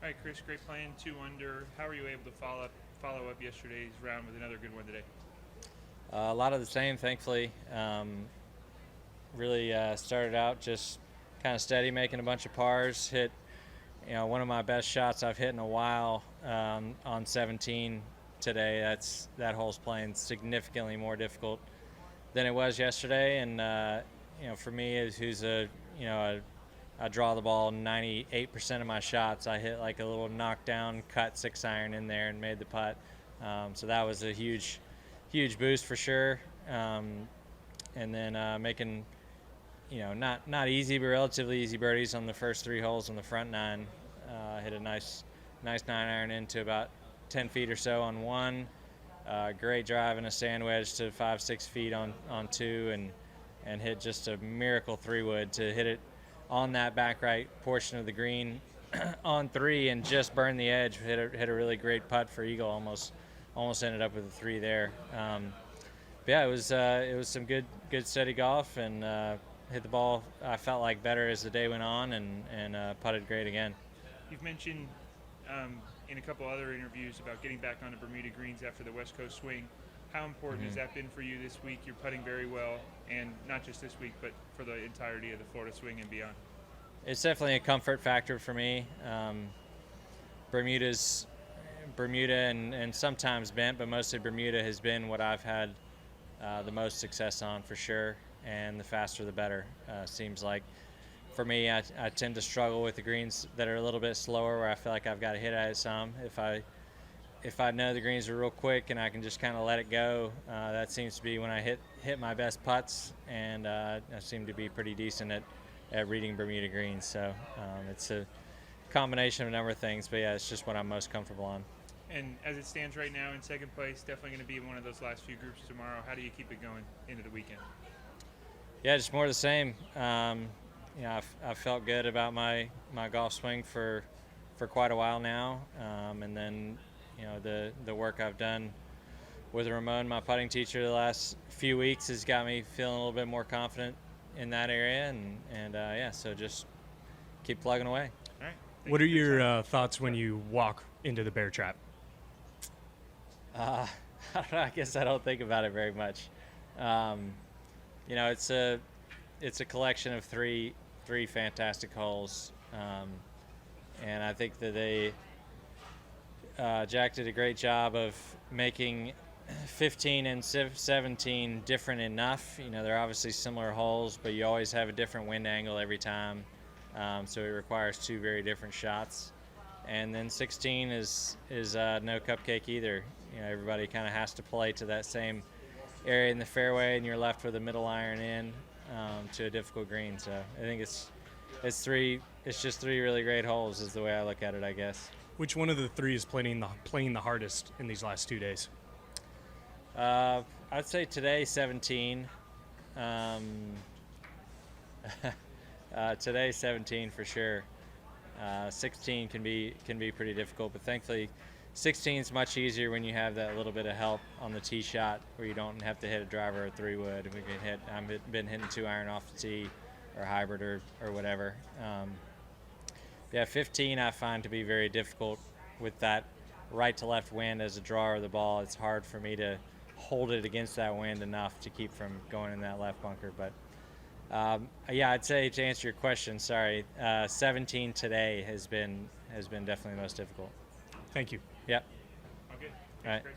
All right, Chris, great playing, 2 under. How were you able to follow up yesterday's round with another good one today? A lot of the same, thankfully. Really started out just kind of steady, making a bunch of pars. Hit, one of my best shots I've hit in a while on 17 today. That hole's playing significantly more difficult than it was yesterday, and for me, who's I draw the ball 98% of my shots. I hit like a little knockdown cut 6-iron in there and made the putt. So that was a huge boost for sure. And then making, not easy, but relatively easy birdies on the first 3 holes on the front 9. Hit a nice 9-iron into about 10 feet or so on 1. Great drive and a sand wedge to 5-6 feet on 2, and hit just a miracle 3-wood to hit it on that back right portion of the green on 3 and just burn the edge. Hit a really great putt for eagle. Almost ended up with a 3 there. But yeah, it was some good steady golf, and hit the ball, I felt like, better as the day went on, and putted great again. You've mentioned in a couple other interviews about getting back on the Bermuda greens after the West Coast swing. How important has that been for you this week? You're putting very well, and not just this week, but for the entirety of the Florida swing and beyond. It's definitely a comfort factor for me. Bermuda and sometimes bent, but mostly Bermuda has been what I've had the most success on for sure, and the faster the better. Seems like for me, I tend to struggle with the greens that are a little bit slower, where I feel like I've got to hit at it some. If I know the greens are real quick and I can just kind of let it go, that seems to be when I hit my best putts, and I seem to be pretty decent at reading Bermuda greens. So it's a combination of a number of things, but yeah, it's just what I'm most comfortable on. And as it stands right now in second place, definitely going to be in one of those last few groups tomorrow. How do you keep it going into the weekend? Yeah, just more of the same. I felt good about my golf swing for quite a while now, and then the work I've done with Ramon, my putting teacher, the last few weeks has got me feeling a little bit more confident in that area, and so just keep plugging away. All right. What are your thoughts when you walk into the bear trap? I guess I don't think about it very much. It's a collection of three fantastic holes, and I think that Jack did a great job of making 15 and 17 different enough. They're obviously similar holes, but you always have a different wind angle every time, so it requires 2 very different shots. And then 16 is no cupcake either. Everybody kind of has to play to that same area in the fairway, and you're left with a middle iron in to a difficult green. So I think it's just 3 really great holes is the way I look at it, I guess. Which one of the 3 is playing the hardest in these last 2 days? I'd say today 17. Today 17 for sure. 16 can be pretty difficult, but thankfully 16 is much easier when you have that little bit of help on the tee shot, where you don't have to hit a driver or 3-wood. I've been hitting 2-iron off the tee or hybrid or whatever. 15 I find to be very difficult with that right to left wind as a drawer of the ball. It's hard for me to hold it against that wind enough to keep from going in that left bunker. But I'd say, to answer your question, 17 today has been definitely the most difficult. Thank you. Yep. Okay. All right. Chris.